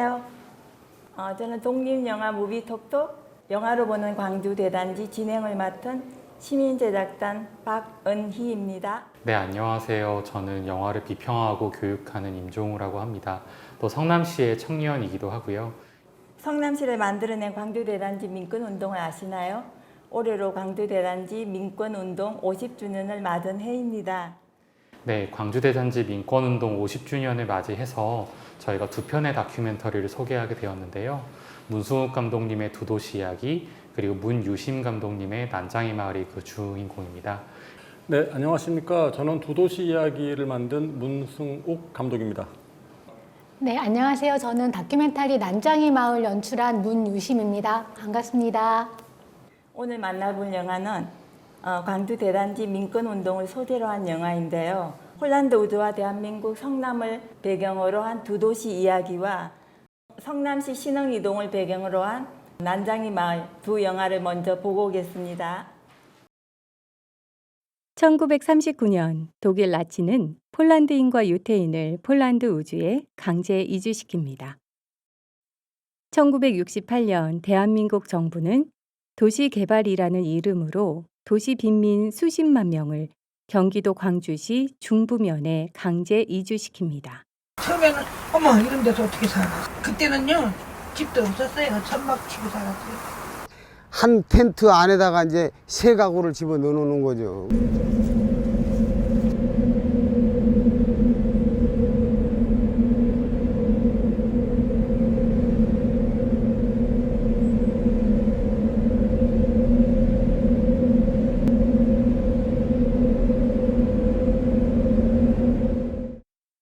안녕하세요. 저는 독립영화 무비톡톡 영화로 보는 광주 대단지 진행을 맡은 시민제작단 박은희입니다. 네, 안녕하세요. 저는 영화를 비평하고 교육하는 임종우라고 합니다. 또 성남시의 청년이기도 하고요. 성남시를 만들어낸 광주대단지 민권운동을 아시나요? 올해로 광주대단지 민권운동 50주년을 맞은 해입니다. 네, 광주대단지 민권운동 50주년을 맞이해서 저희가 두 편의 다큐멘터리를 소개하게 되었는데요. 문승욱 감독님의 두 도시 이야기, 그리고 문유심 감독님의 난장이 마을이 그 주인공입니다. 네, 안녕하십니까. 저는 두 도시 이야기를 만든 문승욱 감독입니다. 네, 안녕하세요. 저는 다큐멘터리 난장이 마을 연출한 문유심입니다. 반갑습니다. 오늘 만나볼 영화는 광주 대단지 민권운동을 소재로 한 영화인데요. 폴란드 우주와 대한민국 성남을 배경으로 한 두 도시 이야기와 성남시 신흥이동을 배경으로 한 난장이 마을 두 영화를 먼저 보고 오겠습니다. 1939년 독일 나치는 폴란드인과 유태인을 폴란드 우주에 강제 이주시킵니다. 1968년 대한민국 정부는 도시개발이라는 이름으로 도시 빈민 수십만 명을 경기도 광주시 중부면에 강제 이주시킵니다. 처음에는 어머 이런 데서 어떻게 살아? 그때는요 집도 없었어요. 천막 치고 살았어요. 한 텐트 안에다가 이제 세 가구를 집어 넣어놓는 거죠.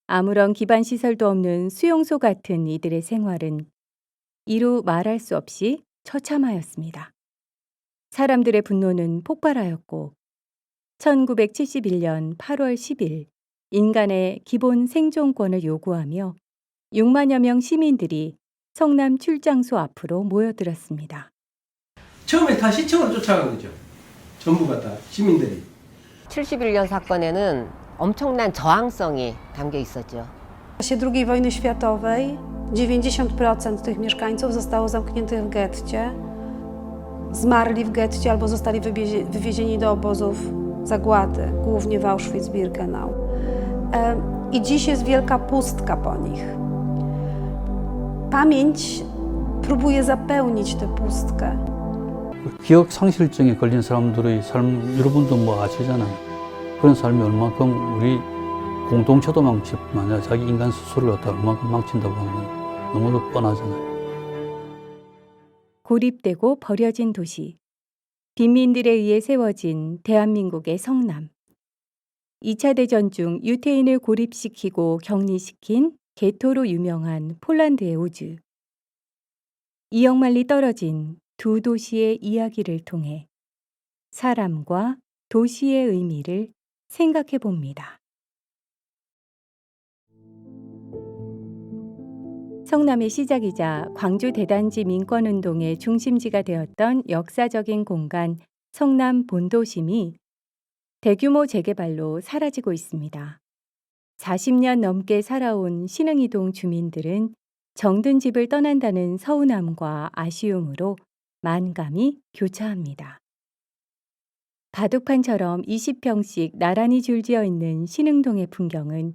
아무런 기반 시설도 없는 수용소 같은 이들의 생활은 이루 말할 수 없이 처참하였습니다. 사람들의 분노는 폭발하였고 1971년 8월 10일 인간의 기본 생존권을 요구하며 6만여 명 시민들이 성남 출장소 앞으로 모여들었습니다. 처음에 다 시청을 쫓아간 거죠. 전부가 다 시민들이. 71년 사건에는 엄청난 저항성이 담겨 있었죠. W czasie II wojny światowej 90% tych mieszkańców zostało zamkniętych w getcie. Zmarli w getcie albo zostali wywiezieni do obozów zagłady, głównie w Auschwitz-Birkenau. I dziś jest wielka pustka po nich. Pamięć próbuje zapełnić tę pustkę. 기억 상실증에 걸린 사람들의 삶, 여러분도 뭐 아시잖아요. 그런 삶이 얼만큼 우리 공동체도 망치뿐만 자기 인간 스스로를 갖다 얼만큼 망친다고 하면 너무도 뻔하잖아요. 고립되고 버려진 도시, 빈민들에 의해 세워진 대한민국의 성남. 2차 대전 중 유태인을 고립시키고 격리시킨 게토로 유명한 폴란드의 우주. 2억 마일리 떨어진 두 도시의 이야기를 통해 사람과 도시의 의미를 생각해 봅니다. 성남의 시작이자 광주 대단지 민권운동의 중심지가 되었던 역사적인 공간 성남 본도심이 대규모 재개발로 사라지고 있습니다. 40년 넘게 살아온 신흥이동 주민들은 정든 집을 떠난다는 서운함과 아쉬움으로 만감이 교차합니다. 바둑판처럼 20평씩 나란히 줄지어 있는 신흥동의 풍경은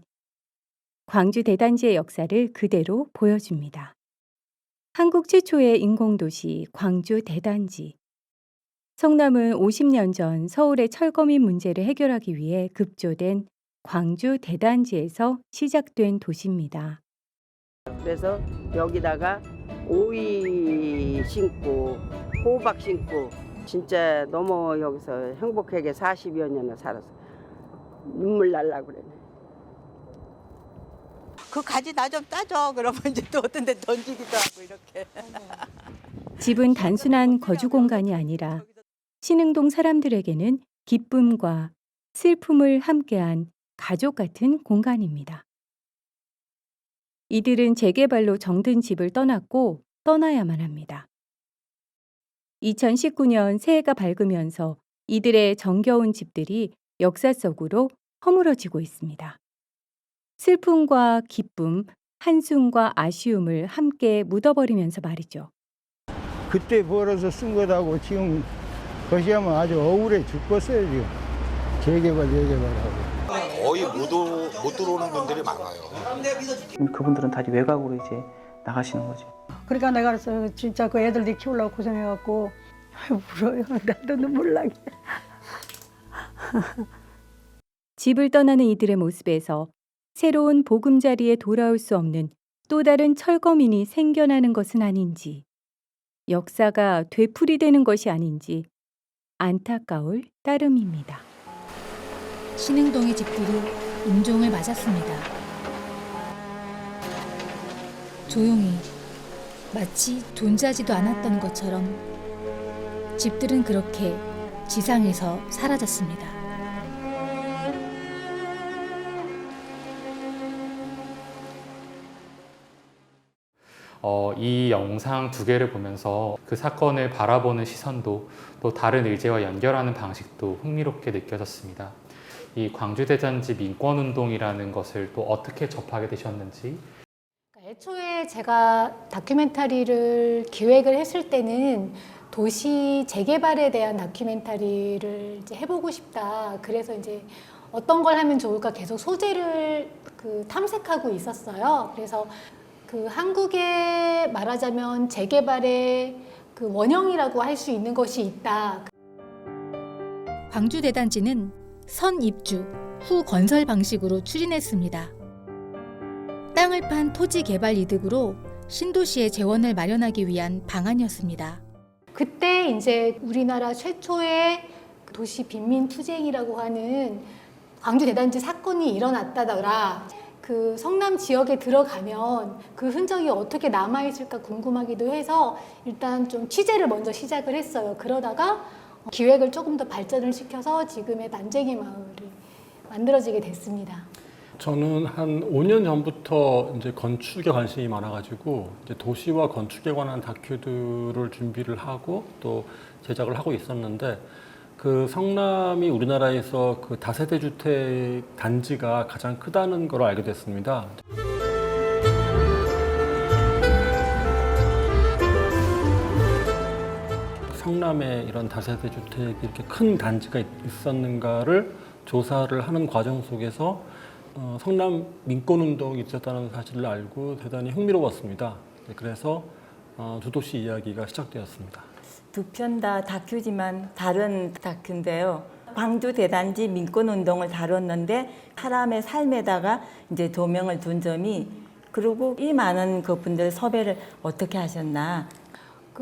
광주 대단지의 역사를 그대로 보여줍니다. 한국 최초의 인공도시 광주 대단지. 성남은 50년 전 서울의 철거민 문제를 해결하기 위해 급조된 광주 대단지에서 시작된 도시입니다. 그래서 여기다가 오이 심고 호박 심고 진짜 너무 여기서 행복하게 40여 년을 살았어. 눈물 날라 그러네. 그 가지 나 좀 따줘. 그러면 이제 또 어떤 데 던지기도 하고 이렇게. 집은 단순한 거주 공간이 아니라 신흥동 사람들에게는 기쁨과 슬픔을 함께한 가족 같은 공간입니다. 이들은 재개발로 정든 집을 떠났고 떠나야만 합니다. 2019년 새해가 밝으면서 이들의 정겨운 집들이 역사 속으로 허물어지고 있습니다. 슬픔과 기쁨, 한숨과 아쉬움을 함께 묻어버리면서 말이죠. 그때 벌어서 쓴 거다고 지금 거시하면 아주 억울해 죽겠어요 지금. 재개발하고. 거의 못 들어오는 분들이 많아요. 그분들은 다시 외곽으로 이제 나가시는 거죠. 그러니까 내가 그래서 진짜 그 애들이 키우려고 고생해갖고 울어요. 나도 눈물 나게. 집을 떠나는 이들의 모습에서 새로운 보금자리에 돌아올 수 없는 또 다른 철거민이 생겨나는 것은 아닌지, 역사가 되풀이되는 것이 아닌지 안타까울 따름입니다. 신흥동의 집들이 임종을 맞았습니다. 조용히 마치 존재하지도 않았던 것처럼 집들은 그렇게 지상에서 사라졌습니다. 이 영상 두 개를 보면서 그 사건을 바라보는 시선도 또 다른 의제와 연결하는 방식도 흥미롭게 느껴졌습니다. 이 광주대잔지 민권운동이라는 것을 또 어떻게 접하게 되셨는지. 애초에 제가 다큐멘터리를 기획을 했을 때는 도시 재개발에 대한 다큐멘터리를 이제 해보고 싶다. 그래서 이제 어떤 걸 하면 좋을까 계속 소재를 탐색하고 있었어요. 그래서 그 한국에 말하자면 재개발의 그 원형이라고 할 수 있는 것이 있다. 광주 대단지는 선 입주 후 건설 방식으로 추진했습니다. 땅을 판 토지 개발 이득으로 신도시의 재원을 마련하기 위한 방안이었습니다. 그때 이제 우리나라 최초의 도시 빈민 투쟁이라고 하는 광주 대단지 사건이 일어났다더라. 그 성남 지역에 들어가면 그 흔적이 어떻게 남아있을까 궁금하기도 해서 일단 좀 취재를 먼저 시작을 했어요. 그러다가 기획을 조금 더 발전을 시켜서 지금의 난쟁이 마을이 만들어지게 됐습니다. 저는 한 5년 전부터 이제 건축에 관심이 많아가지고 이제 도시와 건축에 관한 다큐들을 준비를 하고 또 제작을 하고 있었는데 그 성남이 우리나라에서 그 다세대 주택 단지가 가장 크다는 걸 알게 됐습니다. 성남에 이런 다세대 주택이 이렇게 큰 단지가 있었는가를 조사를 하는 과정 속에서 성남 민권운동이 있었다는 사실을 알고 대단히 흥미로웠습니다. 그래서 두 도시 이야기가 시작되었습니다. 두 편 다 다큐지만 다른 다큐인데요. 광주 대단지 민권운동을 다뤘는데 사람의 삶에다가 이제 조명을 둔 점이, 그리고 이 많은 그분들 섭외를 어떻게 하셨나?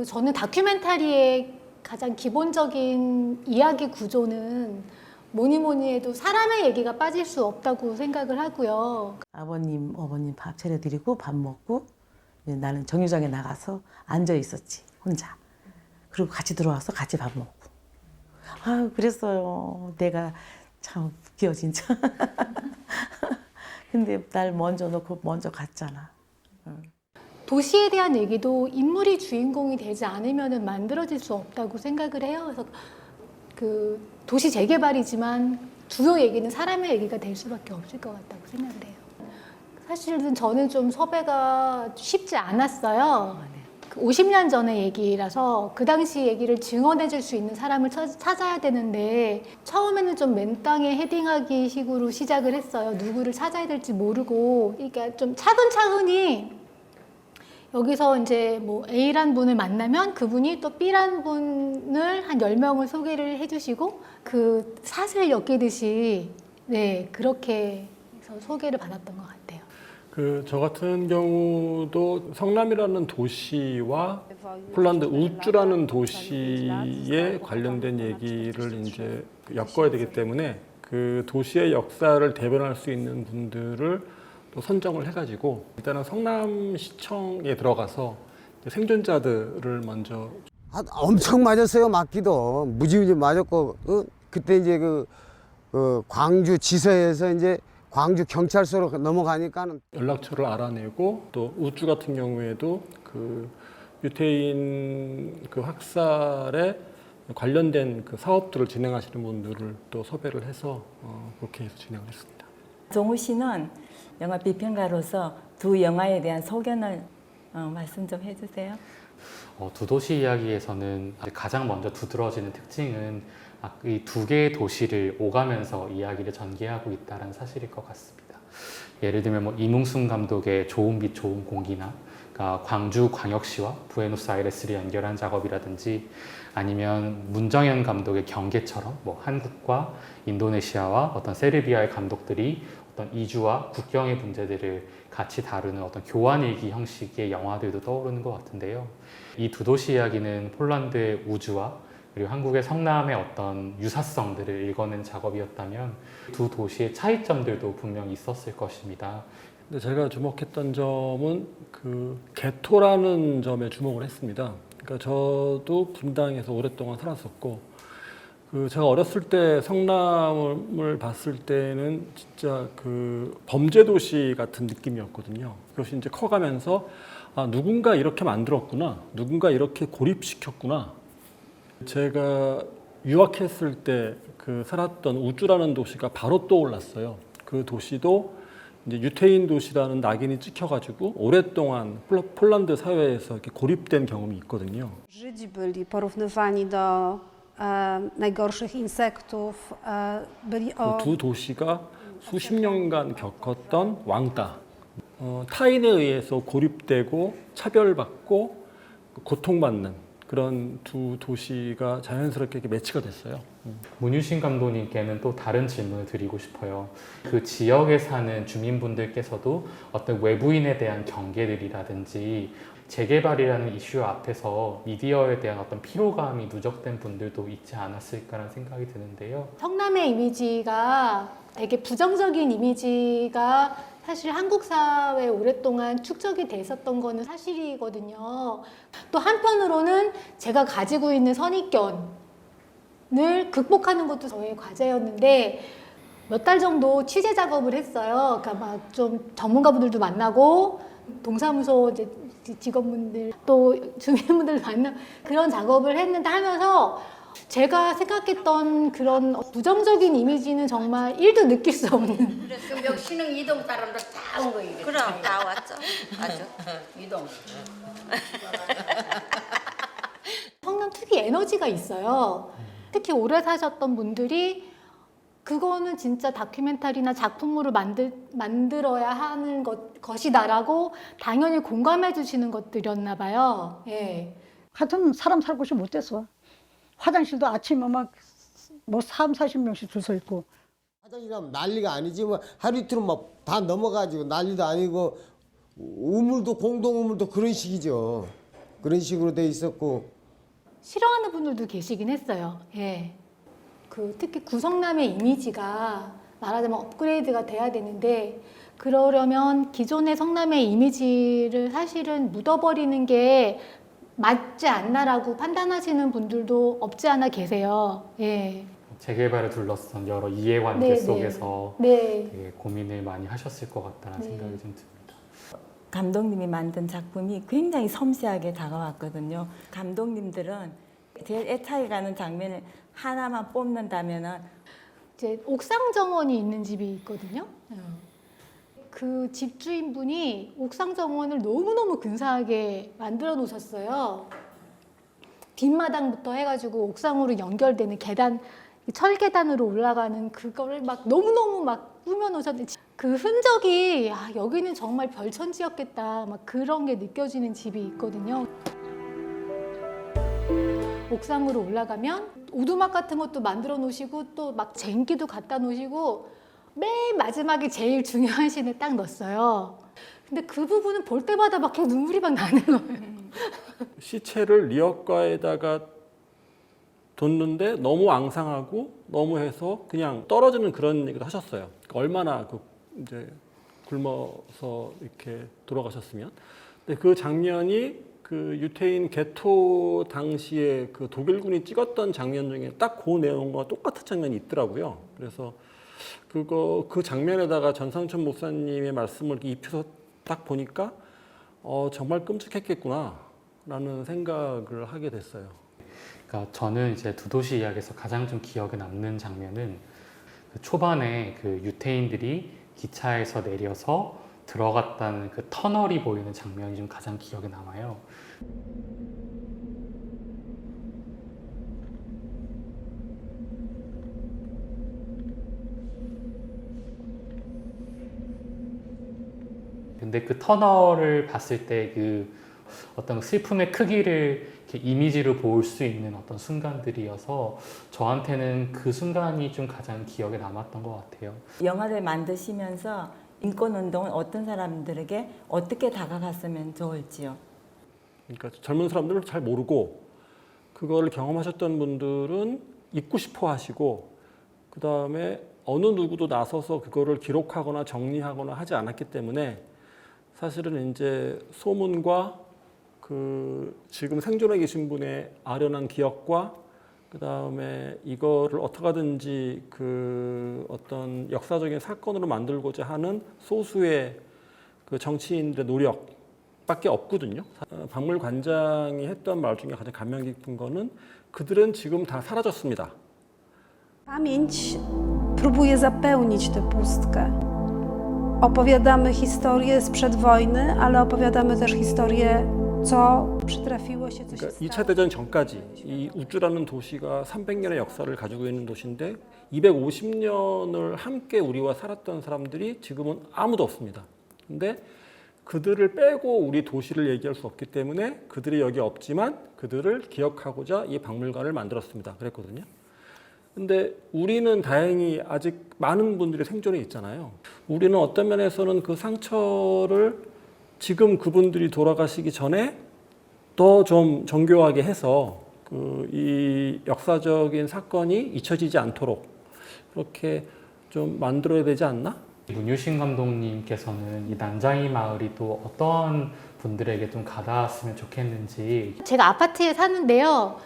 저는 다큐멘터리의 가장 기본적인 이야기 구조는 뭐니 해도 사람의 얘기가 빠질 수 없다고 생각을 하고요. 아버님, 어머님 밥 차려드리고 밥 먹고 나는 정류장에 나가서 앉아 있었지, 혼자. 그리고 같이 들어와서 같이 밥 먹고. 아, 그랬어요. 내가 참 웃겨 진짜. 근데 날 먼저 놓고 먼저 갔잖아. 도시에 대한 얘기도 인물이 주인공이 되지 않으면 만들어질 수 없다고 생각을 해요. 그래서 그 도시 재개발이지만 주요 얘기는 사람의 얘기가 될 수밖에 없을 것 같다고 생각을 해요. 사실은 저는 좀 섭외가 쉽지 않았어요. 50년 전의 얘기라서 그 당시 얘기를 증언해 줄 수 있는 사람을 찾아야 되는데 처음에는 좀 맨땅에 헤딩하기 식으로 시작을 했어요. 누구를 찾아야 될지 모르고. 그러니까 좀 차근차근히 여기서 이제 뭐 A란 분을 만나면 그분이 또 B란 분을 한 10명을 소개를 해주시고 그 사슬 엮이듯이 네, 그렇게 해서 소개를 받았던 것 같아요. 저 같은 경우도 성남이라는 도시와 폴란드 우주라는 도시에 관련된 얘기를 이제 엮어야 되기 때문에 그 도시의 역사를 대변할 수 있는 분들을 또 선정을 해가지고 일단은 성남시청에 들어가서 생존자들을 먼저 엄청 맞았어요. 맞기도 무지무지 맞았고 그때 이제 그 광주 지서에서 이제 광주 경찰서로 넘어가니까는 연락처를 알아내고 또 우주 같은 경우에도 그 유태인 그 학살에 관련된 그 사업들을 진행하시는 분들을 또 섭외를 해서 그렇게 해서 진행을 했습니다. 정우 씨는 영화 비평가로서 두 영화에 대한 소견을 말씀 좀 해주세요. 두 도시 이야기에서는 가장 먼저 두드러지는 특징은 이 두 개의 도시를 오가면서 이야기를 전개하고 있다는 사실일 것 같습니다. 예를 들면 뭐 이뭉순 감독의 좋은 빛 좋은 공기나 그러니까 광주 광역시와 부에노스아이레스를 연결한 작업이라든지 아니면 문정현 감독의 경계처럼 뭐 한국과 인도네시아와 어떤 세르비아의 감독들이 어떤 이주와 국경의 문제들을 같이 다루는 어떤 교환일기 형식의 영화들도 떠오르는 것 같은데요. 이 두 도시 이야기는 폴란드의 우주와 그리고 한국의 성남의 어떤 유사성들을 읽어낸 작업이었다면 두 도시의 차이점들도 분명히 있었을 것입니다. 근데 제가 주목했던 점은 그 개토라는 점에 주목을 했습니다. 그러니까 저도 분당에서 오랫동안 살았었고, 그 제가 어렸을 때 성남을 봤을 때는 진짜 그 범죄 도시 같은 느낌이었거든요. 그것이 이제 커가면서 누군가 이렇게 만들었구나, 누군가 이렇게 고립시켰구나. 제가 유학했을 때 그 살았던 우주라는 도시가 바로 떠올랐어요. 그 도시도 이제 유태인 도시라는 낙인이 찍혀가지고 오랫동안 폴란드 사회에서 이렇게 고립된 경험이 있거든요. Żydzi byli porównywani do najgorszych insektów, byli 그 두 도시가 수십 년간 겪었던 왕따, 타인에 의해서 고립되고 차별받고 고통받는 그런 두 도시가 자연스럽게 이렇게 매치가 됐어요. 문유신 감독님께는 또 다른 질문을 드리고 싶어요. 그 지역에 사는 주민분들께서도 어떤 외부인에 대한 경계들이라든지 재개발이라는 이슈 앞에서 미디어에 대한 어떤 피로감이 누적된 분들도 있지 않았을까라는 생각이 드는데요. 성남의 이미지가 되게 부정적인 이미지가 사실 한국 사회에 오랫동안 축적이 돼 있었던 거는 사실이거든요. 또 한편으로는 제가 가지고 있는 선입견을 극복하는 것도 저의 과제였는데 몇 달 정도 취재 작업을 했어요. 그러니까 막 좀 전문가분들도 만나고 동사무소 이제 직원분들 또 주민분들 만나 그런 작업을 했는데 하면서 제가 생각했던 그런 부정적인 이미지는 정말 1도 느낄 수 없는. 그래서 몇 신흥 이동 사람들 다 온 거예요. 그럼 다 왔죠. 맞아. 이동. 성남 특히 에너지가 있어요. 특히 오래 사셨던 분들이 그거는 진짜 다큐멘터리나 작품으로 만들어야 하는 것이다라고 당연히 공감해 주시는 것들이었나 봐요. 예. 하여튼 사람 살 곳이 못 됐어. 화장실도 아침에 막 뭐 30-40명씩 줄 서 있고. 화장실하면 난리가 아니지 뭐 하루 이틀은 막 다 넘어가지고 난리도 아니고 우물도 공동 우물도 그런 식이죠. 그런 식으로 돼 있었고. 싫어하는 분들도 계시긴 했어요. 예. 그 특히 구성남의 이미지가 말하자면 업그레이드가 돼야 되는데 그러려면 기존의 성남의 이미지를 사실은 묻어버리는 게 맞지 않나라고 판단하시는 분들도 없지 않아 계세요. 예. 재개발을 둘러싼 여러 이해관계 네, 속에서 네. 되게 고민을 많이 하셨을 것 같다는 생각이 좀 듭니다. 감독님이 만든 작품이 굉장히 섬세하게 다가왔거든요. 감독님들은 제일 애착이 가는 장면을 하나만 뽑는다면은 이제 옥상 정원이 있는 집이 있거든요. 그 집주인분이 옥상 정원을 너무너무 근사하게 만들어 놓으셨어요. 뒷마당부터 해가지고 옥상으로 연결되는 계단, 철계단으로 올라가는 그거를 막 너무너무 막 꾸며 놓으셨는데 그 흔적이 여기는 정말 별천지였겠다 막 그런 게 느껴지는 집이 있거든요. 옥상으로 올라가면 오두막 같은 것도 만들어 놓으시고 또 막 쟁기도 갖다 놓으시고 맨 마지막에 제일 중요한 씬을 딱 넣었어요. 근데 그 부분은 볼 때마다 막 계속 눈물이 막 나는 거예요. 시체를 리어가에다가 뒀는데 너무 앙상하고 너무 해서 그냥 떨어지는 그런 얘기도 하셨어요. 얼마나 이제 굶어서 이렇게 돌아가셨으면. 근데 그 장면이 그 유태인 개토 당시에 그 독일군이 찍었던 장면 중에 딱 그 내용과 똑같은 장면이 있더라고요. 그래서 그 장면에다가 전상천 목사님의 말씀을 입혀서 딱 보니까 정말 끔찍했겠구나라는 생각을 하게 됐어요. 그러니까 저는 이제 두 도시 이야기에서 가장 좀 기억에 남는 장면은 그 초반에 그 유태인들이 기차에서 내려서 들어갔다는 그 터널이 보이는 장면이 좀 가장 기억에 남아요. 근데 그 터널을 봤을 때 그 어떤 슬픔의 크기를 이렇게 이미지로 볼 수 있는 어떤 순간들이어서 저한테는 그 순간이 좀 가장 기억에 남았던 것 같아요. 영화를 만드시면서 인권운동은 어떤 사람들에게 어떻게 다가갔으면 좋을지요? 그러니까 젊은 사람들은 잘 모르고 그거를 경험하셨던 분들은 잊고 싶어 하시고 그 다음에 어느 누구도 나서서 그거를 기록하거나 정리하거나 하지 않았기 때문에 사실은 이제 소문과 그 지금 생존해 계신 분의 아련한 기억과 그 다음에 이거를 어떻게 하든지 그 어떤 역사적인 사건으로 만들고자 하는 소수의 그 정치인들의 노력밖에 없거든요. 박물관장이 했던 말 중에 가장 감명 깊은 거는 그들은 지금 다 사라졌습니다. Pamięć próbuje zapełnić tę pustkę. Opowiadamy historię sprzed wojny, ale opowiadamy też historię, co przytrafiło się, co się 그러니까 stało. 2차 대전 전까지 이 우주라는 도시가 300년의 역사를 가지고 있는 도시인데 250년을 함께 우리와 살았던 사람들이 지금은 아무도 없습니다. 근데 그들을 빼고 우리 도시를 얘기할 수 없기 때문에 그들이 여기 없지만 그들을 기억하고자 이 박물관을 만들었습니다. 그랬거든요. 근데 우리는 다행히 아직 많은 분들이 생존해 있잖아요. 우리는 어떤 면에서는 그 상처를 지금 그분들이 돌아가시기 전에 더 좀 정교하게 해서 이 역사적인 사건이 잊혀지지 않도록 그렇게 좀 만들어야 되지 않나? 문유신 감독님께서는 이 난장이 마을이 또 어떤 분들에게 좀 가닿았으면 좋겠는지. 제가 아파트에 사는데요.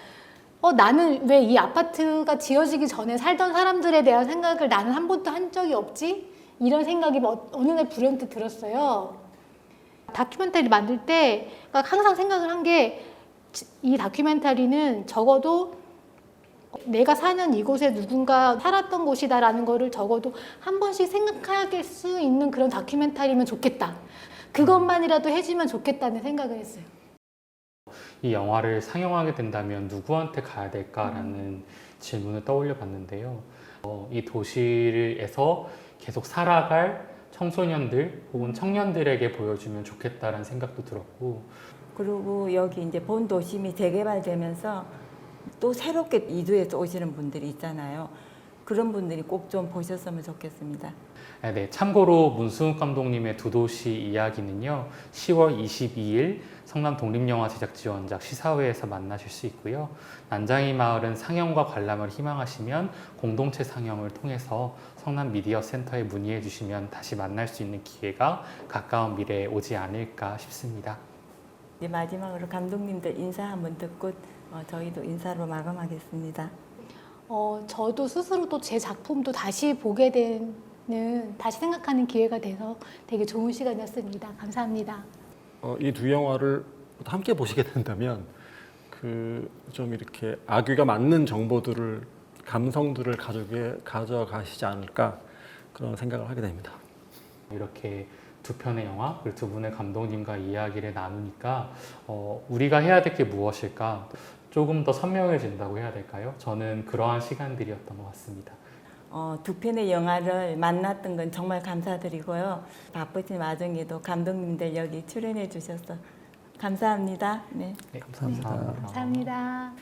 나는 왜 이 아파트가 지어지기 전에 살던 사람들에 대한 생각을 나는 한 번도 한 적이 없지? 이런 생각이 어느 날 불현듯 들었어요. 다큐멘터리 만들 때 항상 생각을 한 게 이 다큐멘터리는 적어도 내가 사는 이곳에 누군가 살았던 곳이다라는 거를 적어도 한 번씩 생각할 수 있는 그런 다큐멘터리면 좋겠다. 그것만이라도 해주면 좋겠다는 생각을 했어요. 이 영화를 상영하게 된다면 누구한테 가야 될까라는 질문을 떠올려 봤는데요. 이 도시에서 계속 살아갈 청소년들 혹은 청년들에게 보여주면 좋겠다라는 생각도 들었고, 그리고 여기 이제 본 도심이 재개발되면서 또 새롭게 이주해서 오시는 분들이 있잖아요. 그런 분들이 꼭 좀 보셨으면 좋겠습니다. 네, 참고로 문수욱 감독님의 두 도시 이야기는요, 10월 22일 성남 독립영화제작지원작 시사회에서 만나실 수 있고요. 난장이 마을은 상영과 관람을 희망하시면 공동체 상영을 통해서 성남 미디어 센터에 문의해 주시면 다시 만날 수 있는 기회가 가까운 미래에 오지 않을까 싶습니다. 이제 마지막으로 감독님들 인사 한번 듣고 저희도 인사로 마감하겠습니다. 저도 스스로도 제 작품도 다시 보게 되는, 다시 생각하는 기회가 돼서 되게 좋은 시간이었습니다. 감사합니다. 이 두 영화를 함께 보시게 된다면 좀 이렇게 악귀가 맞는 정보들을 감성들을 가져가시지 않을까 그런 생각을 하게 됩니다. 이렇게 두 편의 영화 그리고 두 분의 감독님과 이야기를 나누니까 우리가 해야 될 게 무엇일까 조금 더 선명해진다고 해야 될까요? 저는 그러한 시간들이었던 것 같습니다. 두 편의 영화를 만났던 건 정말 감사드리고요. 바쁘신 와중에도 감독님들 여기 출연해 주셔서 감사합니다. 네. 감사합니다. 감사합니다.